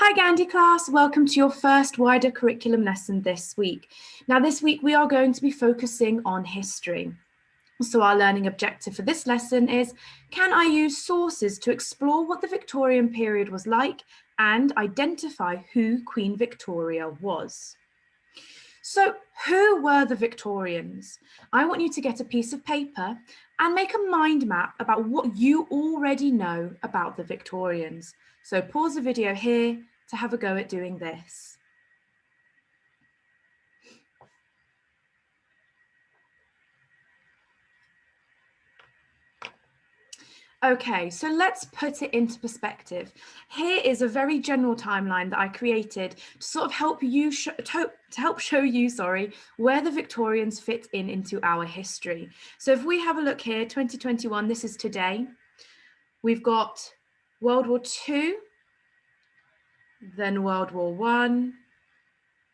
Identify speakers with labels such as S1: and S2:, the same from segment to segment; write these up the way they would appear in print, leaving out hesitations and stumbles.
S1: Hi Gandhi class, welcome to your first wider curriculum lesson this week. Now this week we are going to be focusing on history. So our learning objective for this lesson is, can I use sources to explore what the Victorian period was like and identify who Queen Victoria was? So who were the Victorians? I want you to get a piece of paper and make a mind map about what you already know about the Victorians. So pause the video here to have a go at doing this. Okay, so let's put it into perspective. Here is a very general timeline that I created to sort of help you show you where the Victorians fit into our history. So if we have a look here, 2021, this is today. We've got World War II, then World War I,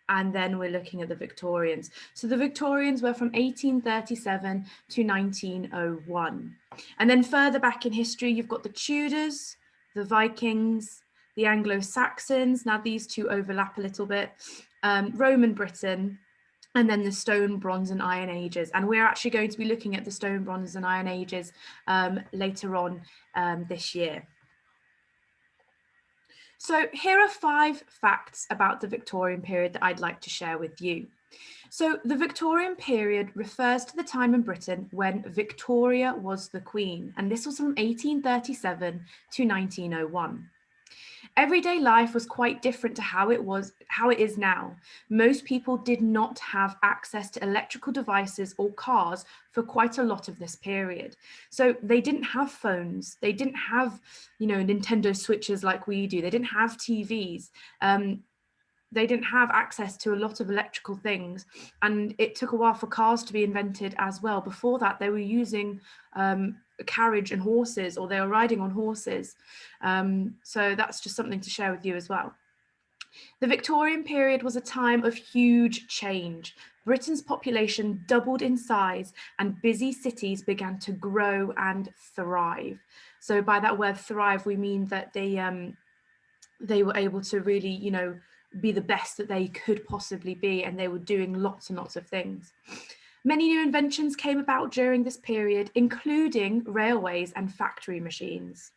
S1: and then we're looking at the Victorians. So the Victorians were from 1837 to 1901. And then further back in history, you've got the Tudors, the Vikings, the Anglo-Saxons. Now these two overlap a little bit. Roman Britain, and then the Stone, Bronze and Iron Ages. And we're actually going to be looking at the Stone, Bronze and Iron Ages later on this year. So here are 5 facts about the Victorian period that I'd like to share with you. So the Victorian period refers to the time in Britain when Victoria was the Queen, and this was from 1837 to 1901. Everyday life was quite different to how it is now. Most people did not have access to electrical devices or cars for quite a lot of this period. So they didn't have phones. They didn't have, Nintendo Switches like we do. They didn't have TVs. They didn't have access to a lot of electrical things. And it took a while for cars to be invented as well. Before that, they were using carriage and horses, or they were riding on horses. So that's just something to share with you as well. The Victorian period was a time of huge change. Britain's population doubled in size and busy cities began to grow and thrive. So by that word thrive, we mean that they were able to really, be the best that they could possibly be, and they were doing lots and lots of things. Many new inventions came about during this period, including railways and factory machines.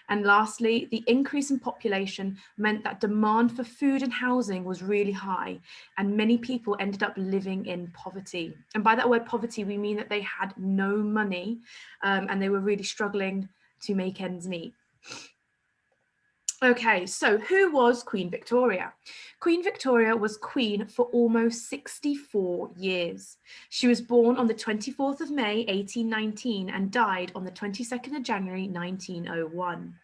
S1: And lastly, the increase in population meant that demand for food and housing was really high, and many people ended up living in poverty. And by that word poverty, we mean that they had no money and they were really struggling to make ends meet. Okay, so who was Queen Victoria? Queen Victoria was queen for almost 64 years. She was born on the 24th of May, 1819, and died on the 22nd of January, 1901.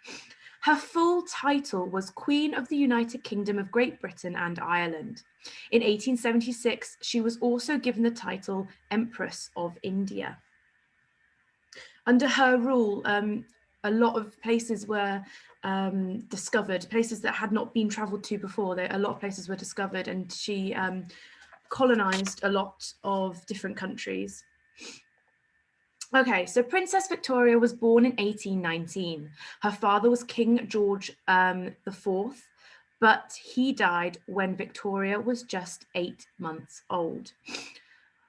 S1: Her full title was Queen of the United Kingdom of Great Britain and Ireland. In 1876, she was also given the title Empress of India. Under her rule, a lot of places were discovered, places that had not been travelled to before. A lot of places were discovered, and she colonised a lot of different countries. Okay, so Princess Victoria was born in 1819. Her father was King George IV, but he died when Victoria was just 8 months old.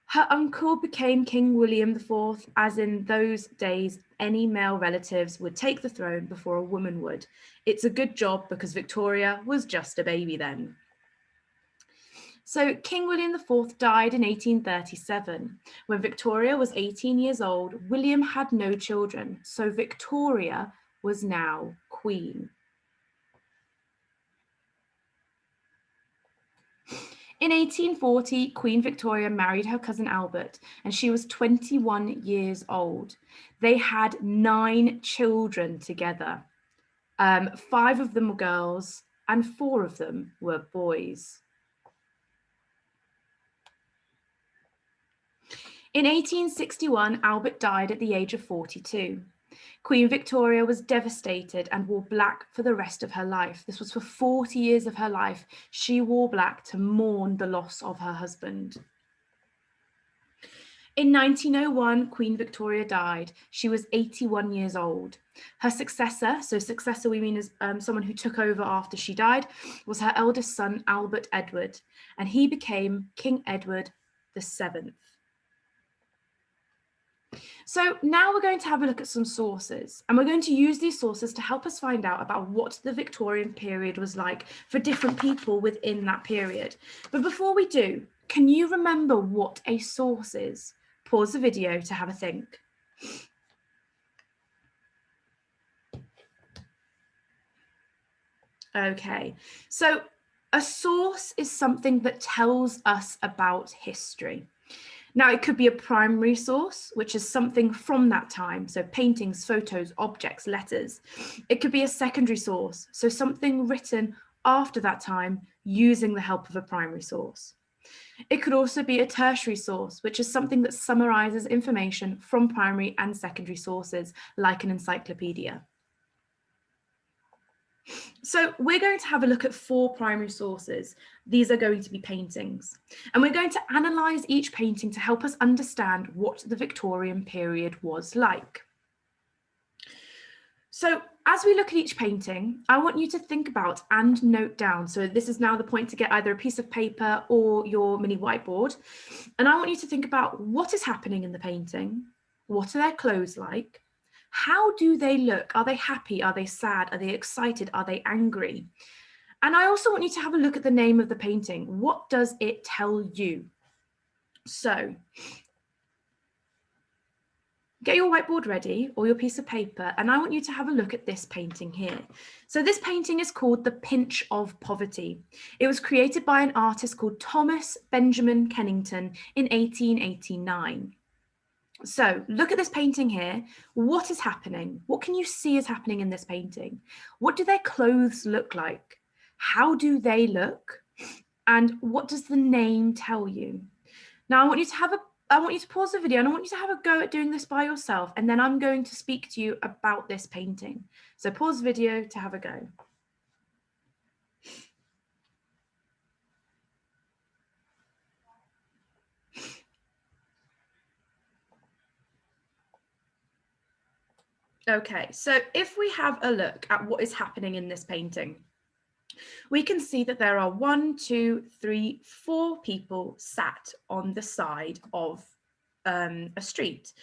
S1: Her uncle became King William IV, as in those days, any male relatives would take the throne before a woman would. It's a good job because Victoria was just a baby then. So King William IV died in 1837. When Victoria was 18 years old, William had no children, so Victoria was now queen. In 1840, Queen Victoria married her cousin Albert, and she was 21 years old. They had 9 children together. 5 of them were girls, and 4 of them were boys. In 1861, Albert died at the age of 42. Queen Victoria was devastated and wore black for the rest of her life. This was for 40 years of her life. She wore black to mourn the loss of her husband. In 1901, Queen Victoria died. She was 81 years old. Her successor, so successor we mean as someone who took over after she died, was her eldest son, Albert Edward, and he became King Edward VII. So now we're going to have a look at some sources, and we're going to use these sources to help us find out about what the Victorian period was like for different people within that period. But before we do, can you remember what a source is? Pause the video to have a think. Okay, so a source is something that tells us about history. Now, it could be a primary source, which is something from that time, so paintings, photos, objects, letters. It could be a secondary source, so something written after that time using the help of a primary source. It could also be a tertiary source, which is something that summarizes information from primary and secondary sources, like an encyclopedia. So we're going to have a look at 4 primary sources. These are going to be paintings. And we're going to analyse each painting to help us understand what the Victorian period was like. So as we look at each painting, I want you to think about and note down. So this is now the point to get either a piece of paper or your mini whiteboard. And I want you to think about what is happening in the painting. What are their clothes like? How do they look? Are they happy? Are they sad? Are they excited? Are they angry? And I also want you to have a look at the name of the painting. What does it tell you? So get your whiteboard ready or your piece of paper, and I want you to have a look at this painting here. So this painting is called The Pinch of Poverty. It was created by an artist called Thomas Benjamin Kennington in 1889. So look at this painting here. What is happening? What can you see is happening in this painting? What do their clothes look like? How do they look? And what does the name tell you? Now I want you to pause the video and I want you to have a go at doing this by yourself, and then I'm going to speak to you about this painting. So pause the video to have a go. Okay, so if we have a look at what is happening in this painting, we can see that there are 1, 2, 3, 4 people sat on the side of a street.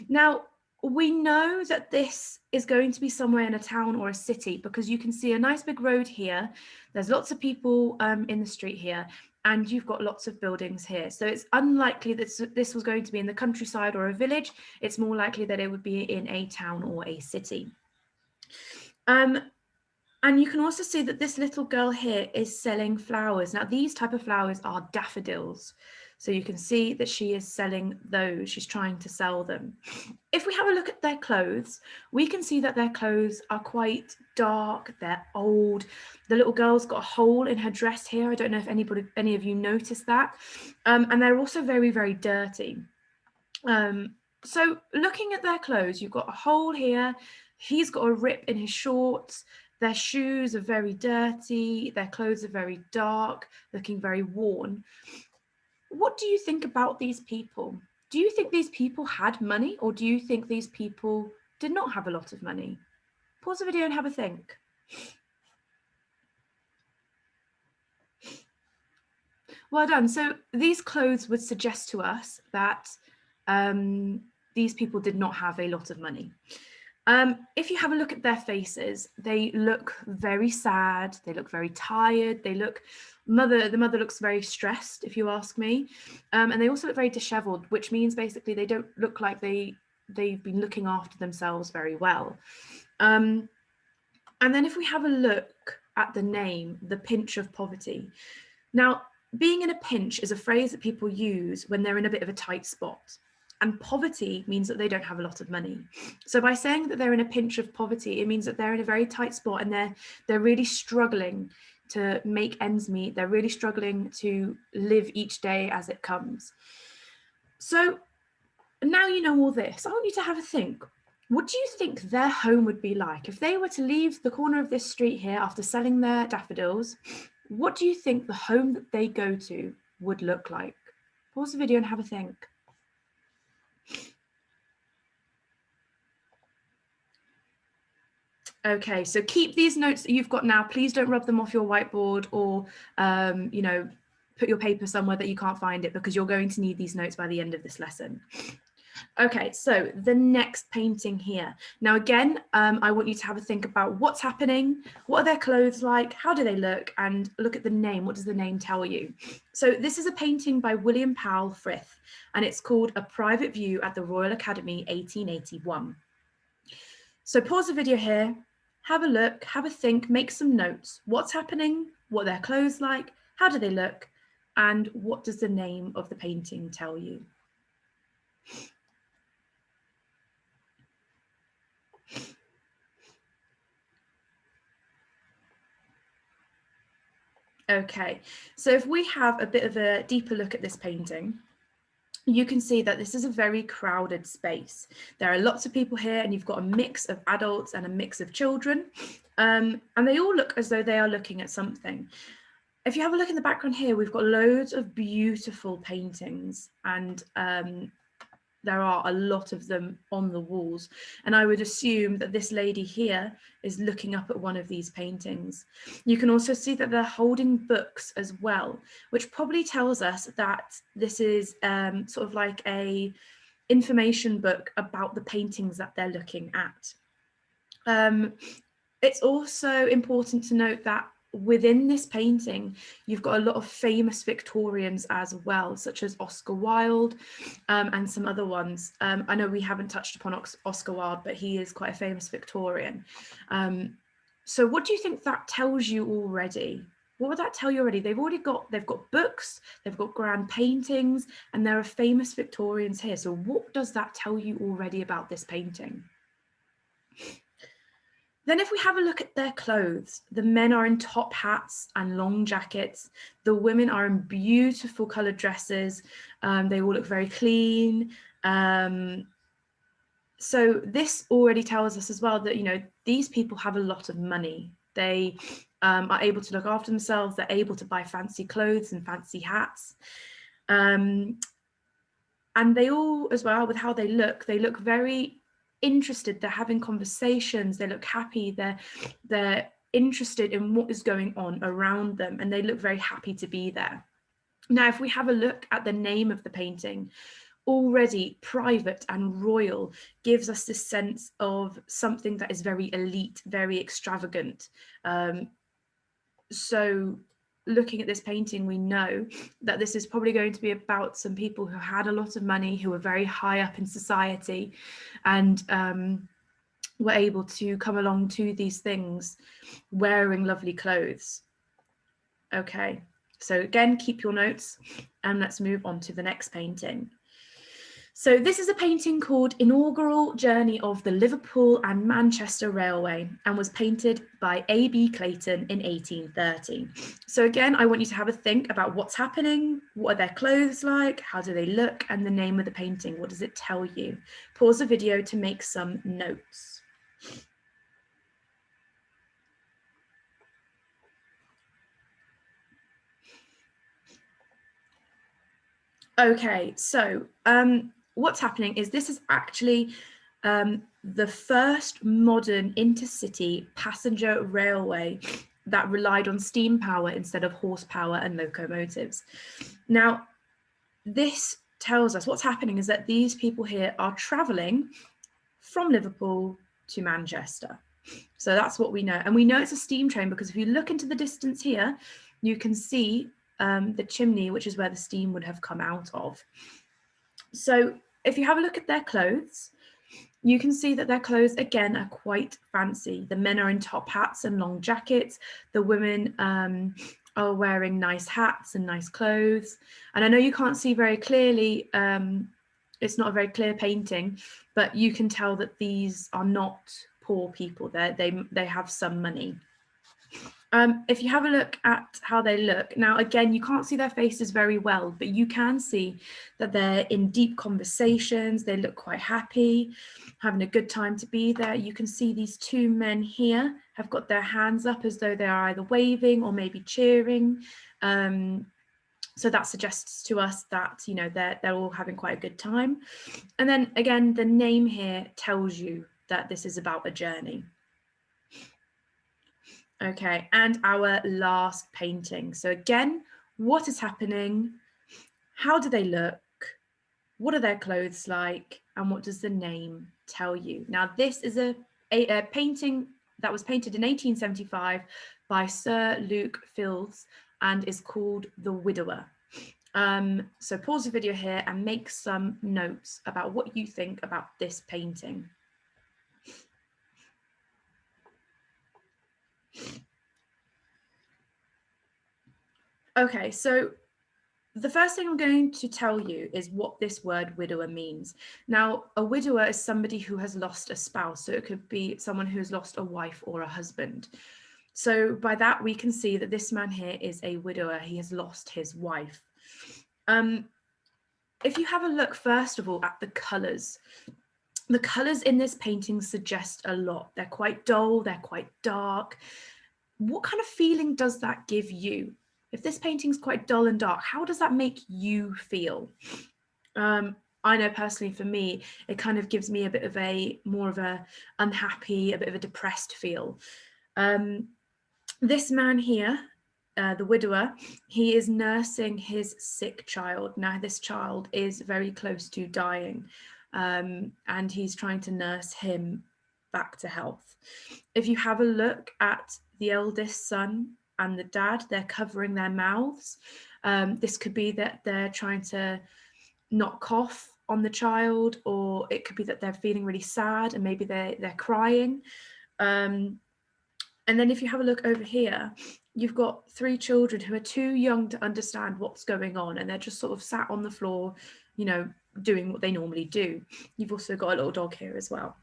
S1: Now, we know that this is going to be somewhere in a town or a city because you can see a nice big road here. There's lots of people in the street here, and you've got lots of buildings here. So it's unlikely that this was going to be in the countryside or a village. It's more likely that it would be in a town or a city. And you can also see that this little girl here is selling flowers. Now, these type of flowers are daffodils. So you can see that she is selling those. She's trying to sell them. If we have a look at their clothes, we can see that their clothes are quite dark. They're old. The little girl's got a hole in her dress here. I don't know if any of you noticed that. And they're also very, very dirty. So looking at their clothes, you've got a hole here. He's got a rip in his shorts. Their shoes are very dirty. Their clothes are very dark, looking very worn. What do you think about these people? Do you think these people had money, or do you think these people did not have a lot of money? Pause the video and have a think. Well done. So these clothes would suggest to us that these people did not have a lot of money. If you have a look at their faces, they look very sad. They look very tired. The mother looks very stressed, if you ask me. And they also look very disheveled, which means basically they don't look like they've been looking after themselves very well. And then if we have a look at the name, The Pinch of Poverty. Now, being in a pinch is a phrase that people use when they're in a bit of a tight spot. And poverty means that they don't have a lot of money. So by saying that they're in a pinch of poverty, it means that they're in a very tight spot and they're really struggling to make ends meet. They're really struggling to live each day as it comes. So now you know all this. I want you to have a think. What do you think their home would be like if they were to leave the corner of this street here after selling their daffodils? What do you think the home that they go to would look like? Pause the video and have a think. Okay, so keep these notes that you've got now. Please don't rub them off your whiteboard or, you know, put your paper somewhere that you can't find it, because you're going to need these notes by the end of this lesson. Okay, so the next painting here. Now, again, I want you to have a think about what's happening, what are their clothes like, how do they look, and look at the name. What does the name tell you? So this is a painting by William Powell Frith, and it's called A Private View at the Royal Academy, 1881. So pause the video here, have a look, have a think, make some notes. What's happening? What are their clothes like? How do they look? And what does the name of the painting tell you? Okay, so if we have a bit of a deeper look at this painting, you can see that this is a very crowded space. There are lots of people here, and you've got a mix of adults and a mix of children, and they all look as though they are looking at something. If you have a look in the background here, we've got loads of beautiful paintings, and there are a lot of them on the walls. And I would assume that this lady here is looking up at one of these paintings. You can also see that they're holding books as well, which probably tells us that this is sort of like a information book about the paintings that they're looking at. It's also important to note that within this painting, you've got a lot of famous Victorians as well, such as Oscar Wilde and some other ones. I know we haven't touched upon Oscar Wilde, but he is quite a famous Victorian. So what do you think that tells you already? What would that tell you already? They've got books, they've got grand paintings, and there are famous Victorians here. So what does that tell you already about this painting? Then if we have a look at their clothes, the men are in top hats and long jackets. The women are in beautiful coloured dresses. They all look very clean. So this already tells us as well that, you know, these people have a lot of money. They are able to look after themselves. They're able to buy fancy clothes and fancy hats. And they all, as well, with how they look very interested. They're having conversations, they look happy, they're interested in what is going on around them, and they look very happy to be there. Now, if we have a look at the name of the painting, already private and royal gives us this sense of something that is very elite, very extravagant. So looking at this painting, we know that this is probably going to be about some people who had a lot of money, who were very high up in society, and were able to come along to these things wearing lovely clothes. Okay, so again, keep your notes, and let's move on to the next painting. So this is a painting called Inaugural Journey of the Liverpool and Manchester Railway, and was painted by A.B. Clayton in 1830. So again, I want you to have a think about what's happening, what are their clothes like, how do they look, and the name of the painting, what does it tell you? Pause the video to make some notes. Okay, so what's happening is this is actually the first modern intercity passenger railway that relied on steam power instead of horsepower and locomotives. Now, this tells us what's happening is that these people here are travelling from Liverpool to Manchester. So that's what we know. And we know it's a steam train because if you look into the distance here, you can see the chimney, which is where the steam would have come out of. So if you have a look at their clothes, you can see that their clothes, again, are quite fancy. The men are in top hats and long jackets. The women are wearing nice hats and nice clothes. And I know you can't see very clearly, it's not a very clear painting, but you can tell that these are not poor people. They have some money. If you have a look at how they look, now again, you can't see their faces very well, but you can see that they're in deep conversations. They look quite happy, having a good time to be there. You can see these two men here have got their hands up as though they are either waving or maybe cheering. So that suggests to us that, you know, they're all having quite a good time. And then again, the name here tells you that this is about a journey. Okay, and our last painting. So again, what is happening? How do they look? What are their clothes like? And what does the name tell you? Now, this is a painting that was painted in 1875 by Sir Luke Fildes and is called The Widower. So pause the video here and make some notes about what you think about this painting. Okay, so the first thing I'm going to tell you is what this word widower means. Now, a widower is somebody who has lost a spouse. So it could be someone who has lost a wife or a husband. So by that, we can see that this man here is a widower. He has lost his wife. If you have a look, first of all, at the colours in this painting suggest a lot. They're quite dull, they're quite dark. What kind of feeling does that give you? If this painting's quite dull and dark, how does that make you feel? I know personally for me, it kind of gives me a bit of more of a unhappy, a bit of a depressed feel. This man here, the widower, he is nursing his sick child. Now this child is very close to dying, and he's trying to nurse him back to health. If you have a look at the eldest son and the dad, they're covering their mouths. This could be that they're trying to not cough on the child, or it could be that they're feeling really sad and maybe they're crying. And then if you have a look over here, you've got 3 children who are too young to understand what's going on, and they're just sort of sat on the floor, you know, doing what they normally do. You've also got a little dog here as well.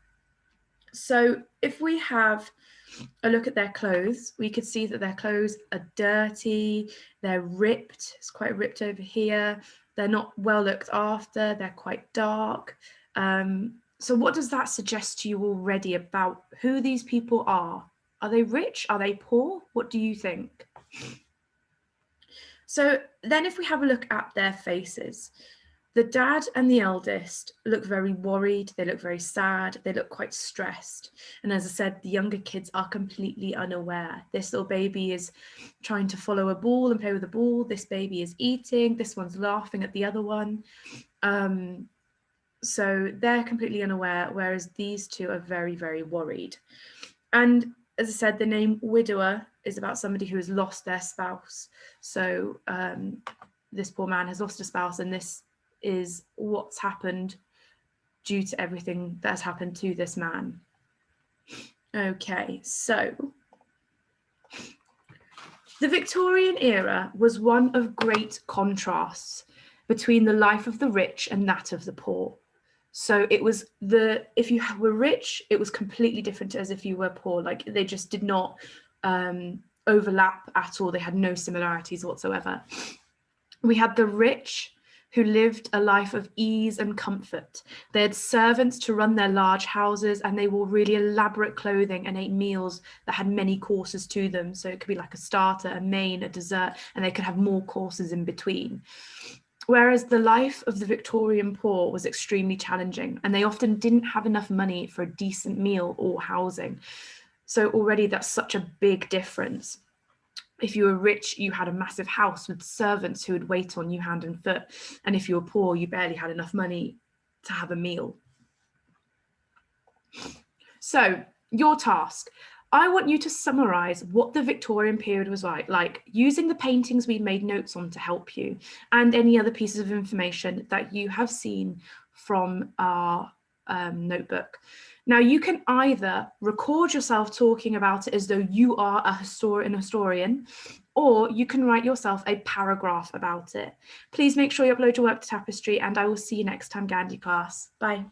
S1: So if we have a look at their clothes, we could see that their clothes are dirty, they're ripped, it's quite ripped over here, they're not well looked after, they're quite dark. So what does that suggest to you already about who these people are? Are they rich? Are they poor? What do you think? So then if we have a look at their faces, the dad and the eldest look very worried, they look very sad, they look quite stressed. And as I said, the younger kids are completely unaware. This little baby is trying to follow a ball and play with a ball. This baby is eating, this one's laughing at the other one. So they're completely unaware, whereas these two are very, very worried. And as I said, the name widower is about somebody who has lost their spouse. So this poor man has lost a spouse, and this is what's happened due to everything that has happened to this man. Okay, so the Victorian era was one of great contrasts between the life of the rich and that of the poor. So it was if you were rich, it was completely different to as if you were poor. Like they just did not overlap at all. They had no similarities whatsoever. We had the rich who lived a life of ease and comfort. They had servants to run their large houses, and they wore really elaborate clothing and ate meals that had many courses to them. So it could be like a starter, a main, a dessert, and they could have more courses in between. Whereas the life of the Victorian poor was extremely challenging, and they often didn't have enough money for a decent meal or housing. So already that's such a big difference. If you were rich, you had a massive house with servants who would wait on you hand and foot. And if you were poor, you barely had enough money to have a meal. So your task. I want you to summarize what the Victorian period was like using the paintings we made notes on to help you, and any other pieces of information that you have seen from our notebook. Now, you can either record yourself talking about it as though you are an historian, or you can write yourself a paragraph about it. Please make sure you upload your work to Tapestry, and I will see you next time, Gandhi class. Bye.